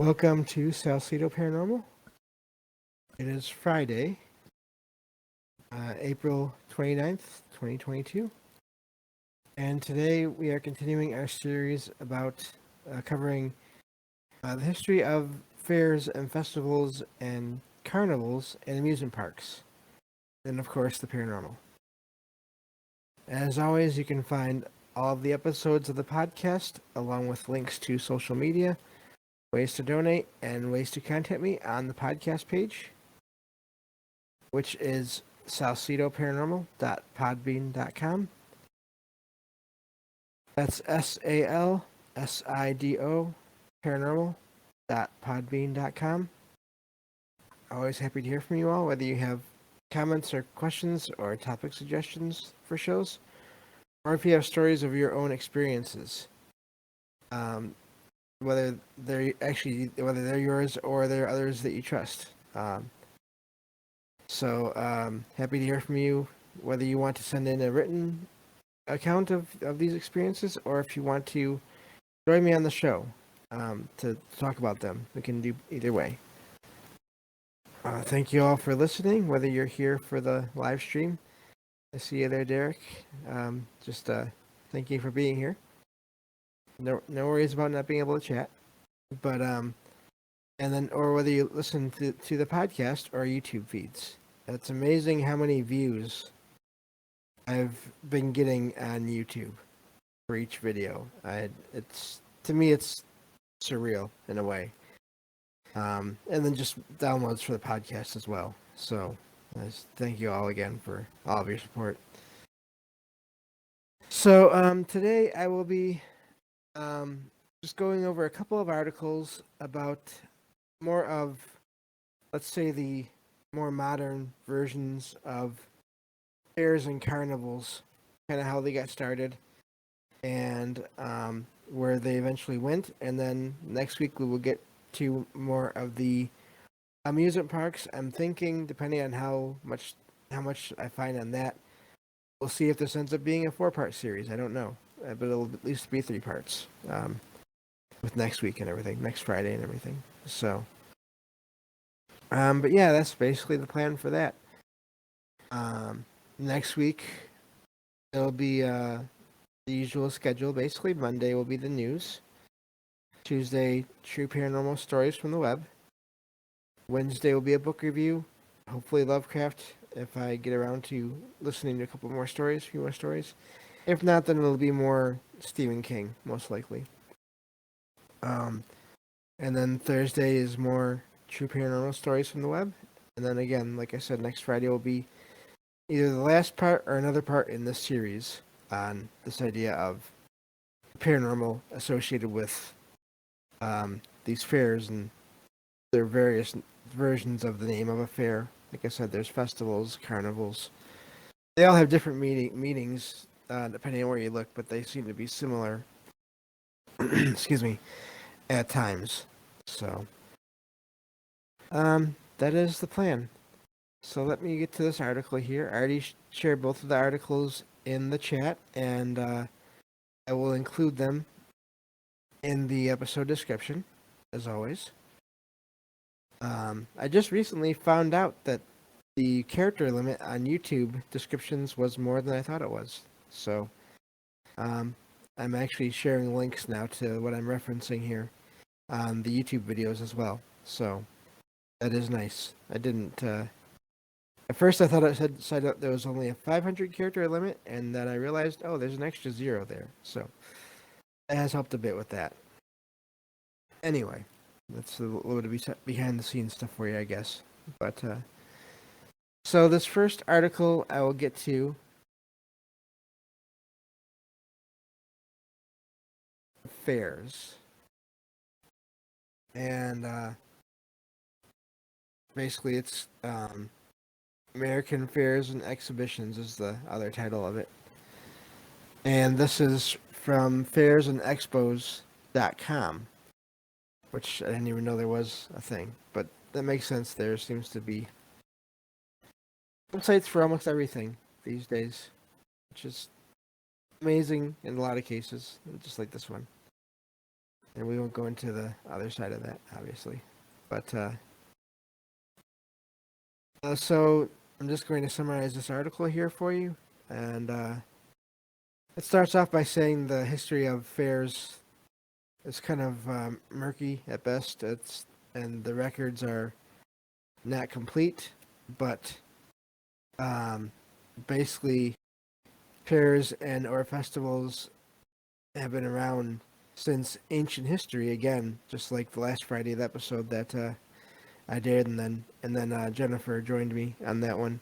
Welcome to Salcedo Paranormal. It is Friday, April 29th, 2022. And today we are continuing our series about covering the history of fairs and festivals and carnivals and amusement parks. And of course, the paranormal. As always, you can find all of the episodes of the podcast along with links to social media, ways to donate, and ways to contact me on the podcast page, which is salcedoparanormal.podbean.com. That's SALSIDO paranormal.podbean.com. Always happy to hear from you all, whether you have comments or questions or topic suggestions for shows, or if you have stories of your own experiences. Whether they're yours or they're others that you trust. Happy to hear from you, whether you want to send in a written account of these experiences or if you want to join me on the show to talk about them. We can do either way. Thank you all for listening, whether you're here for the live stream. I see you there, Derek. Thank you for being here. No worries about not being able to chat, but or whether you listen to the podcast or YouTube feeds. It's amazing how many views I've been getting on YouTube for each video. It's surreal in a way, and then just downloads for the podcast as well. So thank you all again for all of your support. So today I will be just going over a couple of articles about more of, let's say, the more modern versions of fairs and carnivals, kind of how they got started and where they eventually went. And then next week we will get to more of the amusement parks. I'm thinking, depending on how much I find on that, we'll see if this ends up being a 4-part series. I don't know, but it'll at least be 3 parts with next week and everything, next Friday and everything. So, but yeah, that's basically the plan for that. Next week it'll be the usual schedule. Basically, Monday will be the news. Tuesday, true paranormal stories from the web. Wednesday will be a book review. Hopefully Lovecraft, if I get around to listening to a few more stories. If not, then it'll be more Stephen King, most likely. And then Thursday is more true paranormal stories from the web. And then again, like I said, next Friday will be either the last part or another part in this series on this idea of paranormal associated with these fairs and their various versions of the name of a fair. Like I said, there's festivals, carnivals. They all have different meanings depending on where you look, but they seem to be similar. Excuse me, at times. So, that is the plan. So let me get to this article here. I already shared both of the articles in the chat, and I will include them in the episode description, as always. I just recently found out that the character limit on YouTube descriptions was more than I thought it was. So, I'm actually sharing links now to what I'm referencing here on the YouTube videos as well. So, that is nice. I didn't... At first, I thought it said that there was only a 500 character limit, and then I realized, oh, there's an extra 0 there. So, it has helped a bit with that. Anyway, that's a little bit of behind the scenes stuff for you, I guess. But, so this first article I will get to fairs. And, basically it's, American Fairs and Expositions is the other title of it. And this is from fairsandexpos.com, which I didn't even know there was a thing, but that makes sense. There seems to be websites for almost everything these days, which is amazing in a lot of cases, just like this one. And we won't go into the other side of that, obviously. But so I'm just going to summarize this article here for you. And it starts off by saying the history of fairs is kind of murky at best. And the records are not complete, but basically fairs and or festivals have been around since ancient history. Again, just like the last Friday's episode that I did, and then Jennifer joined me on that one,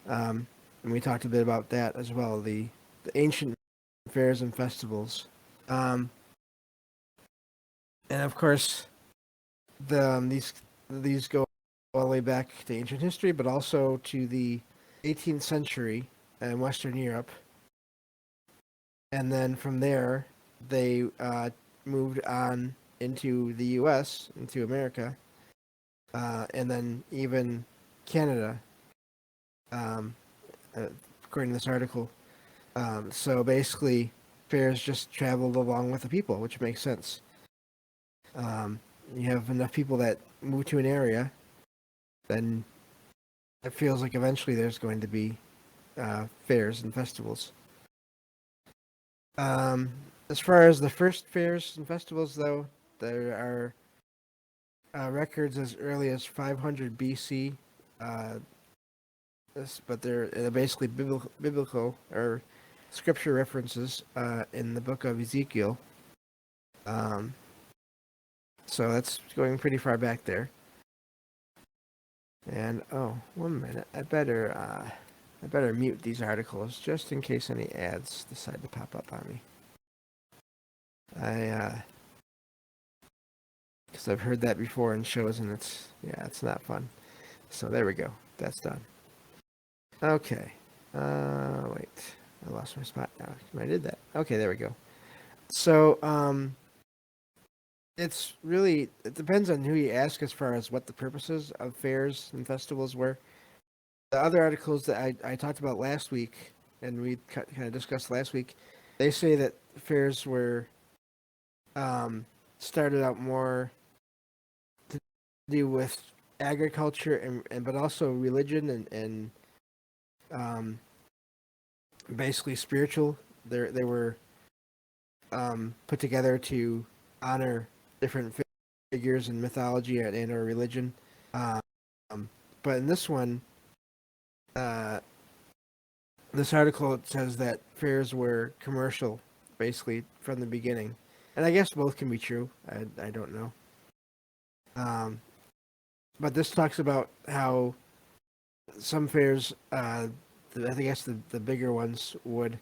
and we talked a bit about that as well. The ancient fairs and festivals, and of course, these go all the way back to ancient history, but also to the 18th century in Western Europe, and then from there they moved on into the U.S., into America, and then even Canada, according to this article. So basically, fairs just traveled along with the people, which makes sense. You have enough people that move to an area, then it feels like eventually there's going to be fairs and festivals. As far as the first fairs and festivals, though, there are records as early as 500 BC, but they're basically biblical or scripture references in the book of Ezekiel. So that's going pretty far back there. And 1 minute, I better mute these articles just in case any ads decide to pop up on me. Because I've heard that before in shows, and it's not fun. So there we go. That's done. Okay. Wait. I lost my spot now. I did that. Okay, there we go. So, it depends on who you ask as far as what the purposes of fairs and festivals were. The other articles that I talked about last week, and we kind of discussed last week, they say that fairs were started out more to do with agriculture and but also religion and basically spiritual. They were put together to honor different figures in mythology and or religion. But in this one, this article says that fairs were commercial, basically from the beginning, and I guess both can be true. I don't know. But this talks about how some fairs, I guess the bigger ones would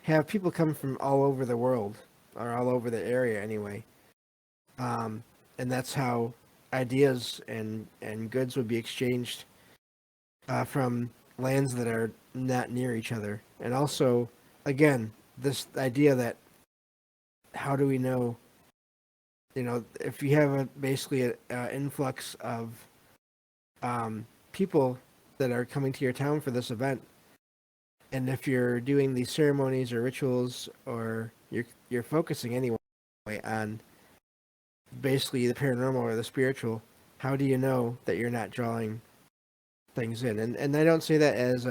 have people come from all over the world or all over the area anyway. And that's how ideas and goods would be exchanged from lands that are not near each other. And also, again, this idea that how do we know, if you have basically an influx of people that are coming to your town for this event, and if you're doing these ceremonies or rituals, or you're focusing anyway on basically the paranormal or the spiritual, how do you know that you're not drawing things in? And I don't say that as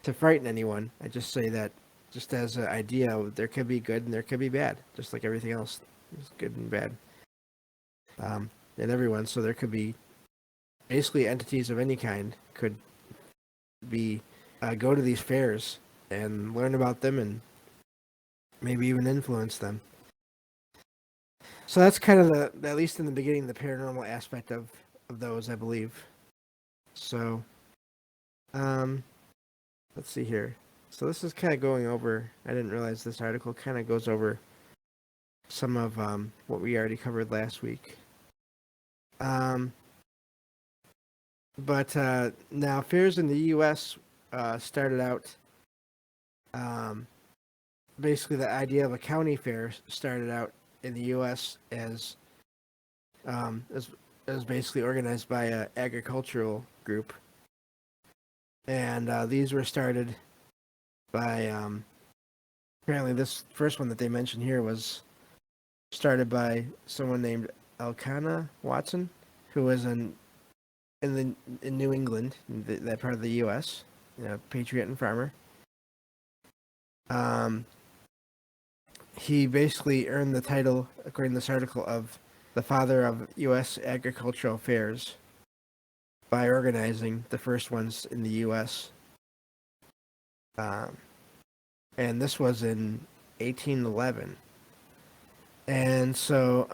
to frighten anyone. I just say that just as an idea. There could be good and there could be bad, just like everything else. There's good and bad in everyone. So there could be basically entities of any kind could be go to these fairs and learn about them and maybe even influence them. So that's kind of at least in the beginning, the paranormal aspect of those, I believe. So, let's see here. So this is kind of going over, I didn't realize this article kind of goes over some of what we already covered last week. But now fairs in the U.S. Started out, basically the idea of a county fair started out in the U.S. as basically organized by an agricultural group, and these were started by apparently this first one that they mentioned here was started by someone named Elkanah Watson, who was in New England, that part of the U.S., patriot and farmer. He basically earned the title, according to this article, of the father of U.S. agricultural affairs by organizing the first ones in the U.S. And this was in 1811. And so,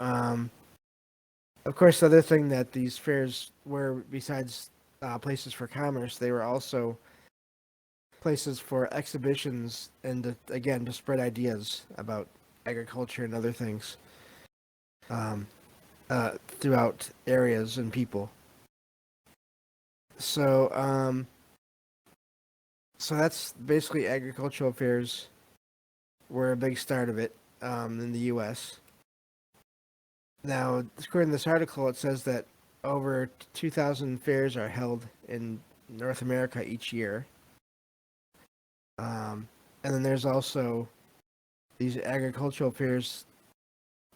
of course, the other thing that these fairs were, besides places for commerce, they were also places for exhibitions and, again, to spread ideas about agriculture and other things throughout areas and people. So, so that's basically agricultural fairs were a big start of it in the U.S. Now, according to this article, it says that over 2,000 fairs are held in North America each year. And then there's also these agricultural fairs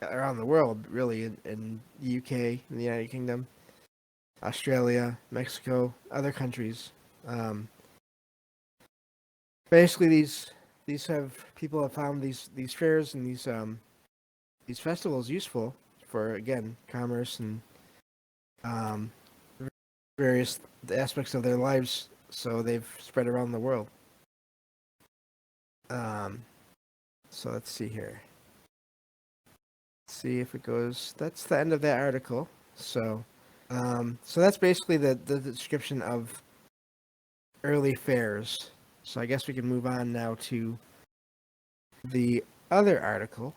around the world, really, in the UK, in the United Kingdom, Australia, Mexico, other countries. Basically, these people have found these fairs and these festivals useful for, again, commerce and various aspects of their lives, so they've spread around the world. So let's see here. Let's see if it goes. That's the end of that article. So, so that's basically the description of early fairs. So I guess we can move on now to the other article.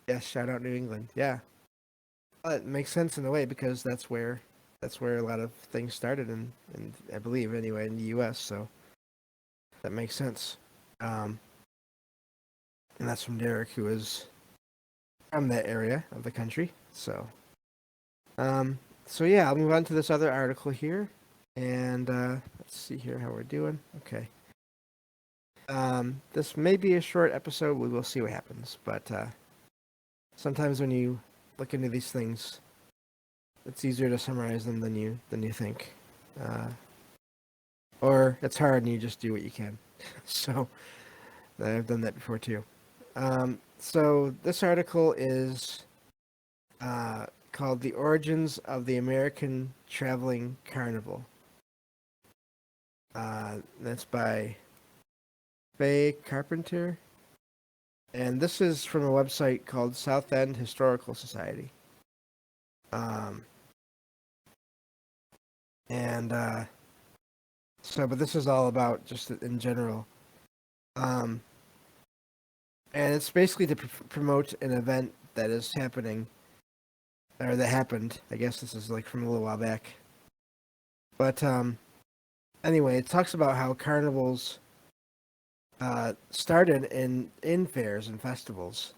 Yes, shout out New England. Yeah, it makes sense in a way because that's where a lot of things started, and I believe anyway in the U.S. So that makes sense. And that's from Derek, who is from that area of the country. So, so yeah, I'll move on to this other article here, and let's see here how we're doing. Okay. This may be a short episode. We will see what happens, but sometimes when you look into these things, it's easier to summarize them than you think, or it's hard and you just do what you can. So I've done that before too. So this article is called "The Origins of the American Traveling Carnival." That's by Faye Carpenter, and this is from a website called South End Historical Society. But this is all about just in general. And it's basically to promote an event that is happening, or that happened. I guess this is like from a little while back. But anyway, it talks about how carnivals started in fairs and festivals,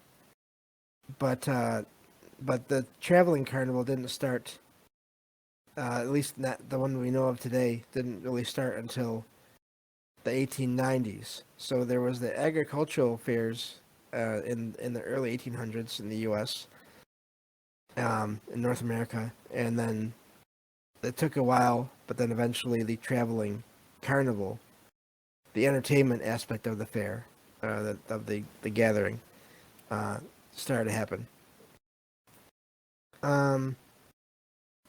but the traveling carnival didn't start. At least not the one we know of today, didn't really start until the 1890s. So there was the agricultural fairs in the early 1800s in the U.S., in North America, and then it took a while, but then eventually the traveling carnival, the entertainment aspect of the fair, of the gathering, started to happen.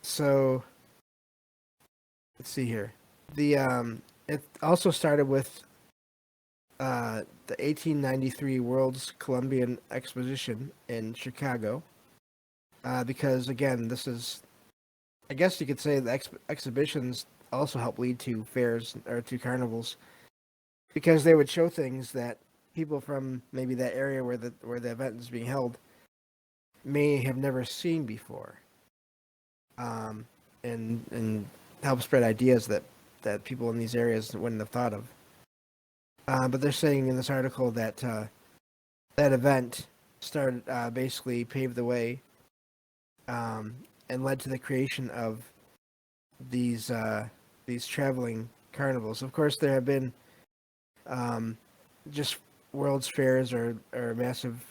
So let's see here. It also started with the 1893 World's Colombian Exposition in Chicago, because again, this is, I guess you could say, the exhibitions also help lead to fairs or to carnivals, because they would show things that people from maybe that area where the event is being held may have never seen before, and help spread ideas that people in these areas wouldn't have thought of. But they're saying in this article that that event started, basically paved the way, and led to the creation of these traveling carnivals. Of course, there have been just world's fairs or massive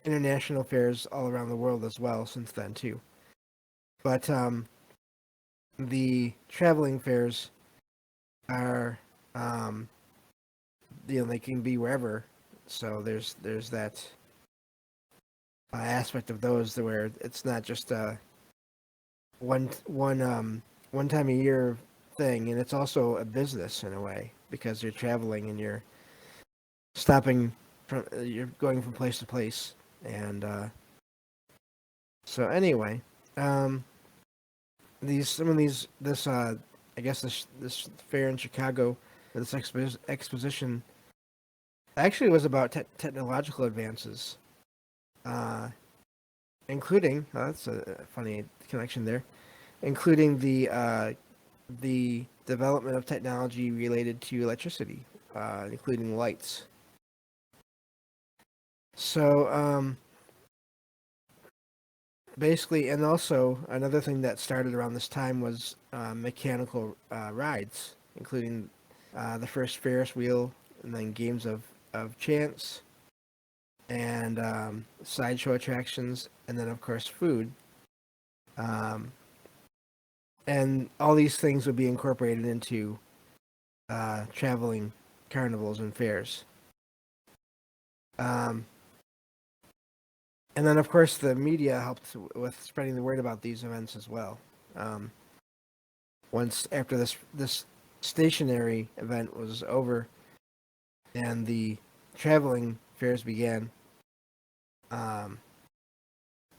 international fairs all around the world as well since then too. But the traveling fairs are, they can be wherever. So there's that aspect of those where it's not just a one time a year thing, and it's also a business in a way because you're traveling and you're stopping from you're going from place to place, and so anyway, um, these some of these this I guess this fair in Chicago, this exposition actually was about technological advances, uh, including that's a funny connection there, including the development of technology related to electricity, including lights. So basically, and also another thing that started around this time was mechanical rides, including the first Ferris wheel, and then games of chance, and sideshow attractions, and then of course food. And all these things would be incorporated into traveling carnivals and fairs. Um, and then, of course, the media helped with spreading the word about these events as well. Once after this stationary event was over and the traveling fairs began,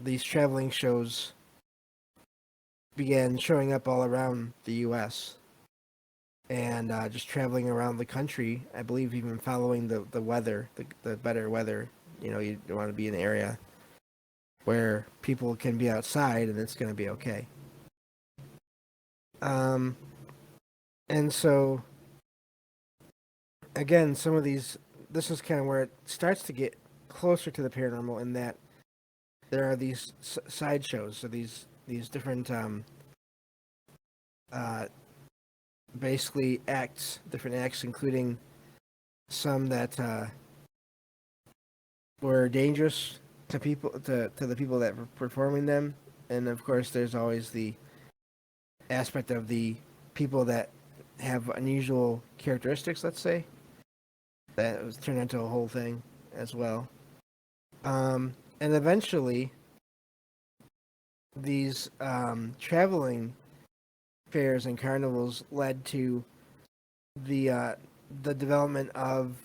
these traveling shows began showing up all around the U.S. and just traveling around the country. I believe even following the weather, the better weather. You want to be in an area where people can be outside and it's going to be okay. And so, again, some of these, this is kind of where it starts to get closer to the paranormal in that there are these sideshows, so these different, basically different acts, including some that were dangerous to people, to the people that were performing them, and of course, there's always the aspect of the people that have unusual characteristics, let's say, that was turned into a whole thing as well. And eventually, these traveling fairs and carnivals led to the development of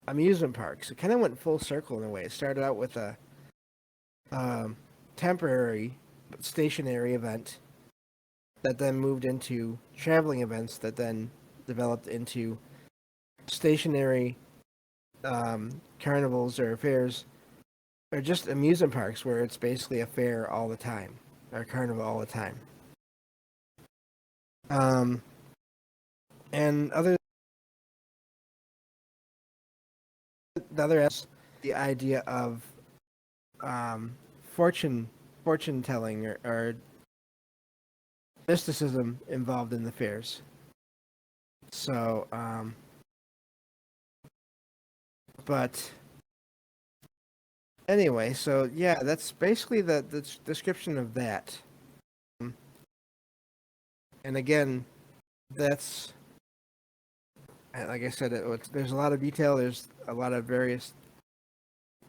amusement parks. It kind of went full circle in a way. It started out with a temporary stationary event that then moved into traveling events that then developed into stationary carnivals or fairs, or just amusement parks where it's basically a fair all the time, or carnival all the time. And the other is the idea of fortune telling or mysticism involved in the fairs. So, but anyway, so yeah, that's basically the description of that. And again, that's, like I said, there's a lot of detail. There's a lot of various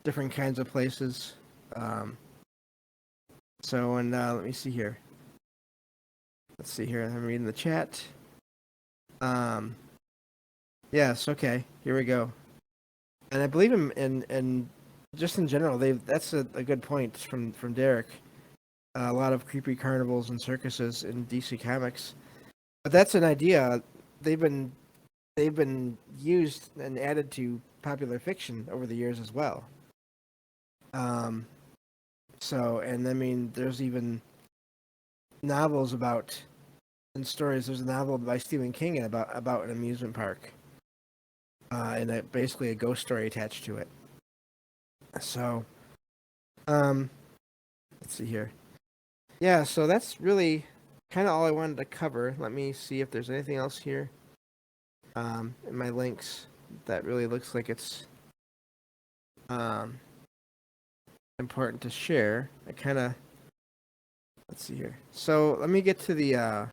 different kinds of places. So, and let me see here. Let's see here. I'm reading the chat. Yes. Okay. Here we go. And I believe in just in general, that's a good point from Derek. A lot of creepy carnivals and circuses in DC Comics, but that's an idea. They've been used and added to popular fiction over the years as well. So, and I mean, there's even novels about and stories. There's a novel by Stephen King about an amusement park, and basically a ghost story attached to it. So, let's see here. Yeah, so that's really kind of all I wanted to cover. Let me see if there's anything else here in my links. that really looks like it's important to share. I kind of, let's see here. So let me get to the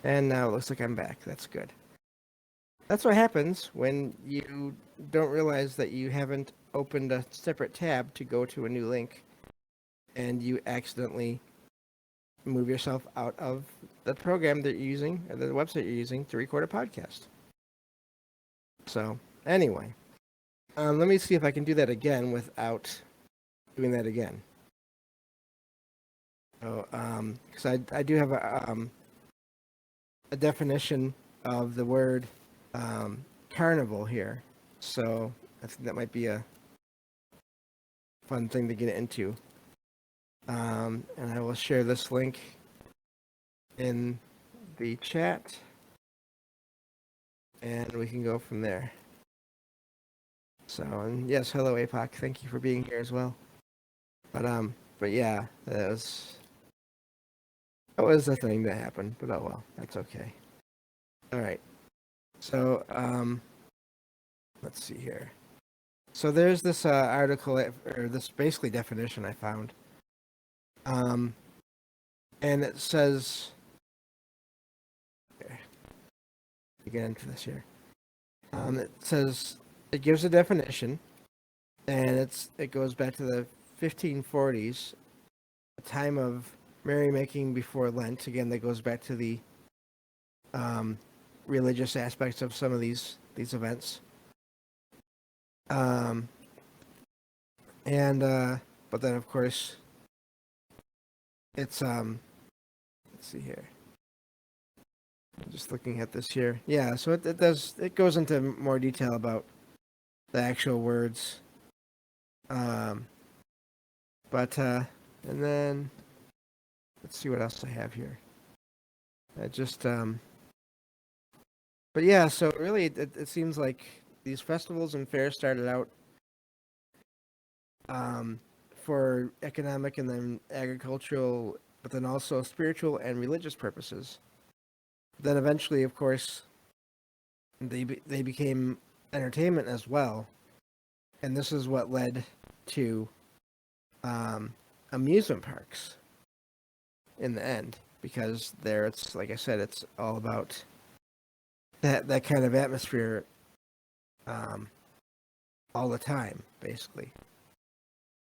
and now it looks like I'm back. That's good. That's what happens when you don't realize that you haven't opened a separate tab to go to a new link, and you accidentally move yourself out of the program that you're using, or the website you're using to record a podcast. So anyway, let me see if I can do that again without doing that again. So, because I do have a definition of the word carnival here, so I think that might be a fun thing to get into. And I will share this link in the chat, and we can go from there. So, and yes, hello APOC, thank you for being here as well. But yeah, that was the thing that happened, but oh well, that's okay. All right, so let's see here. So there's this article, or this basically definition I found, and it says, okay, to get into this here, it says, it gives a definition, and it goes back to the 1540s, a time of merrymaking before Lent. Again, that goes back to the religious aspects of some of these events. But then of course it's let's see here. I'm just looking at this here. Yeah, so it goes into more detail about the actual words. And then let's see what else I have here. But yeah, so really it seems like these festivals and fairs started out for economic and then agricultural, but then also spiritual and religious purposes. Then eventually, of course, they became entertainment as well, and this is what led to amusement parks in the end, because there it's, like I said, it's all about that kind of atmosphere all the time, basically.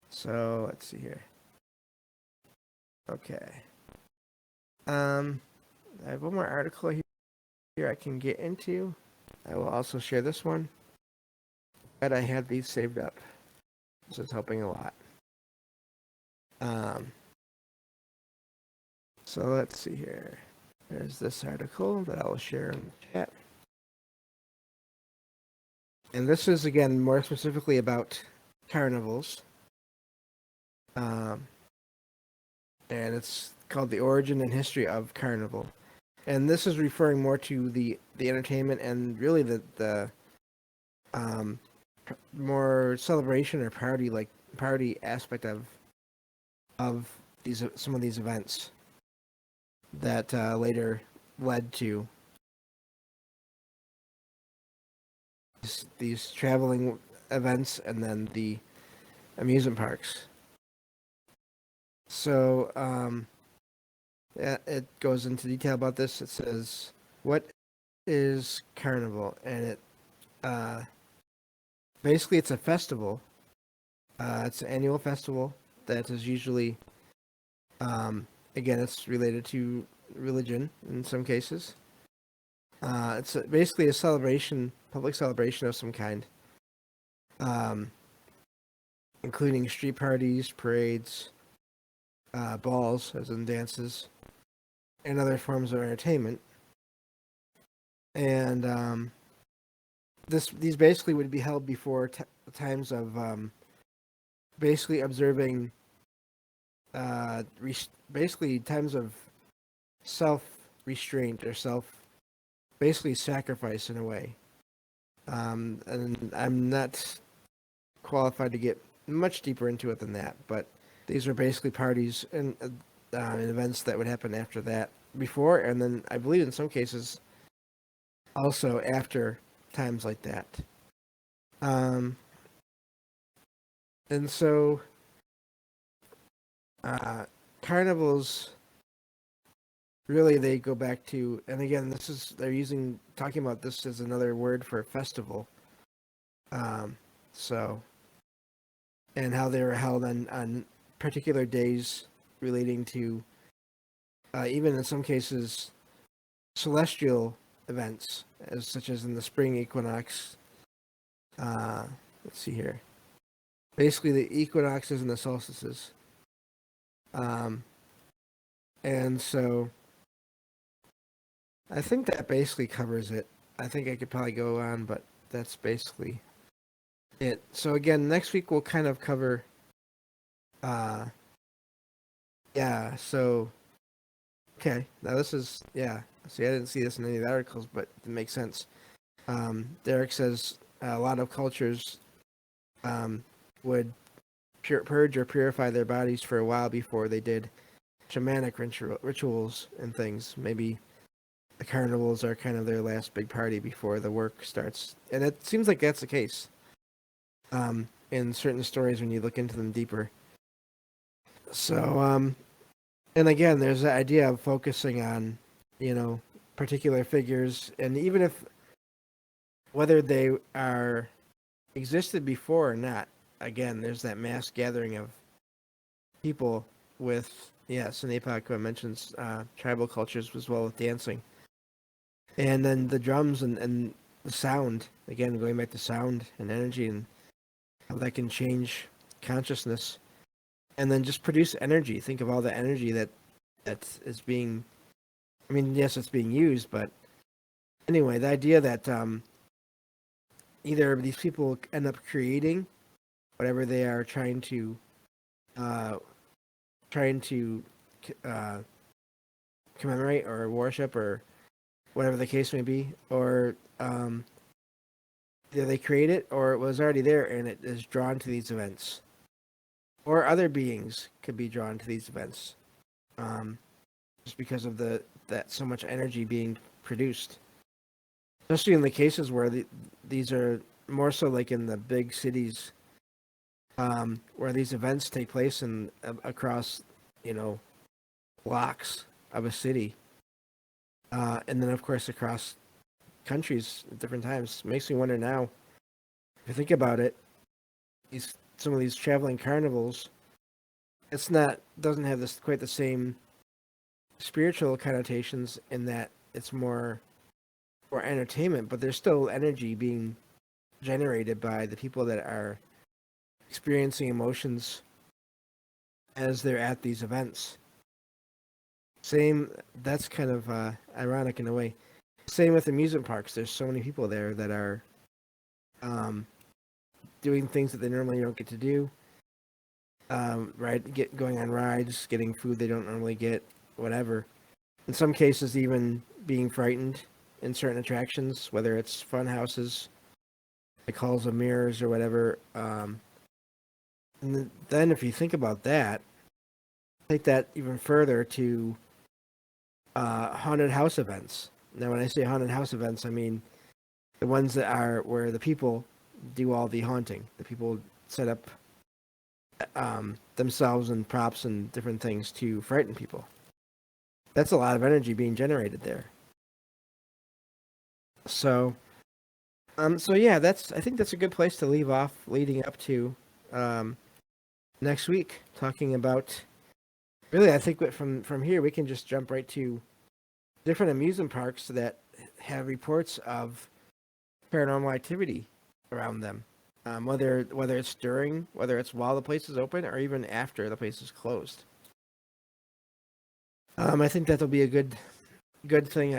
So let's see here. Okay. I have one more article here I can get into. I will also share this one. But I had these saved up. This is helping a lot. So let's see here. There's this article that I will share in the chat. And this is, again, more specifically about carnivals. And it's called The Origin and History of Carnival. And this is referring more to the entertainment and really the more celebration or party aspect of some of these events that later led to these traveling events and then the amusement parks. So it goes into detail about this. It says, what is Carnival? And it basically it's a festival. It's an annual festival that is usually, again, it's related to religion in some cases. It's basically a celebration, public celebration of some kind, including street parties, parades, balls, as in dances, and other forms of entertainment. And these basically would be held before times of basically observing, basically times of self restraint or basically sacrifice in a way. And I'm not qualified to get much deeper into it than that, but these are basically parties and events that would happen after that, before, and then I believe in some cases also after times like that. Um, and so carnivals really they go back to, and again, they're talking about this as another word for festival. So, and how they were held on particular days relating to, even in some cases, celestial events, such as in the spring equinox. Let's see here. Basically, the equinoxes and the solstices. And so I think that basically covers it. I think I could probably go on, but that's basically it. So again, next week we'll kind of cover, yeah, so, okay, now this is, yeah, see, I didn't see this in any of the articles, but it makes sense. Derek says a lot of cultures would purge or purify their bodies for a while before they did shamanic rituals and things. Maybe the carnivals are kind of their last big party before the work starts. And it seems like that's the case in certain stories when you look into them deeper. So, and again, there's the idea of focusing on, particular figures, and even if whether they are existed before or not, again, there's that mass gathering of people with, yes, and APOC mentions tribal cultures as well with dancing. And then the drums and the sound, again, going back to sound and energy and how that can change consciousness. And then just produce energy. Think of all the energy that is being, I mean, yes, it's being used, but anyway, the idea that either these people end up creating whatever they are trying to commemorate or worship or whatever the case may be, or either they create it or it was already there and it is drawn to these events, or other beings could be drawn to these events, just because of that so much energy being produced. Especially in the cases where these are more so like in the big cities, where these events take place and across, blocks of a city, and then of course across countries at different times. Makes me wonder now, if you think about it, some of these traveling carnivals, doesn't have quite the same spiritual connotations in that it's more entertainment, but there's still energy being generated by the people that are experiencing emotions as they're at these events. That's kind of ironic in a way. Same with amusement parks. There's so many people there that are doing things that they normally don't get to do. Right, going on rides, getting food they don't normally get, whatever. In some cases, even being frightened in certain attractions, whether it's fun houses, like halls of mirrors or whatever. And then if you think about that, take that even further to haunted house events. Now, when I say haunted house events, I mean the ones that are where the people do all the haunting. The people set up themselves and props and different things to frighten people. That's a lot of energy being generated there. So yeah, I think that's a good place to leave off, leading up to next week, talking about. Really, I think from here we can just jump right to different amusement parks that have reports of paranormal activity around them, whether it's while the place is open or even after the place is closed. I think that'll be a good thing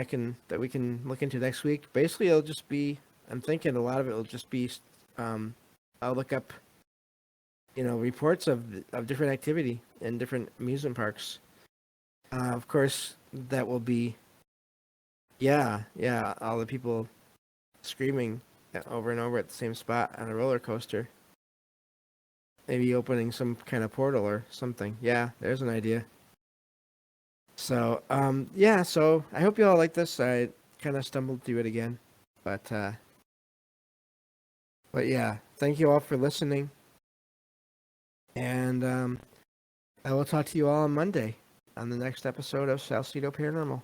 that we can look into next week. Basically, it'll just be. I'm thinking a lot of it will just be. I'll look up, reports of different activity in different amusement parks. Of course, that will be. Yeah, all the people screaming over and over at the same spot on a roller coaster. Maybe opening some kind of portal or something. Yeah, there's an idea. So, yeah, so I hope you all like this. I kind of stumbled through it again, but yeah, thank you all for listening, and I will talk to you all on Monday on the next episode of Salcedo Paranormal.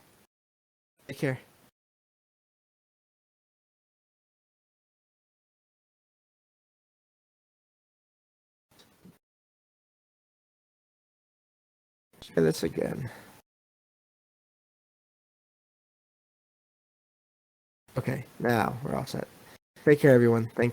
Take care. Try this again. Okay, now we're all set. Take care, everyone. Thank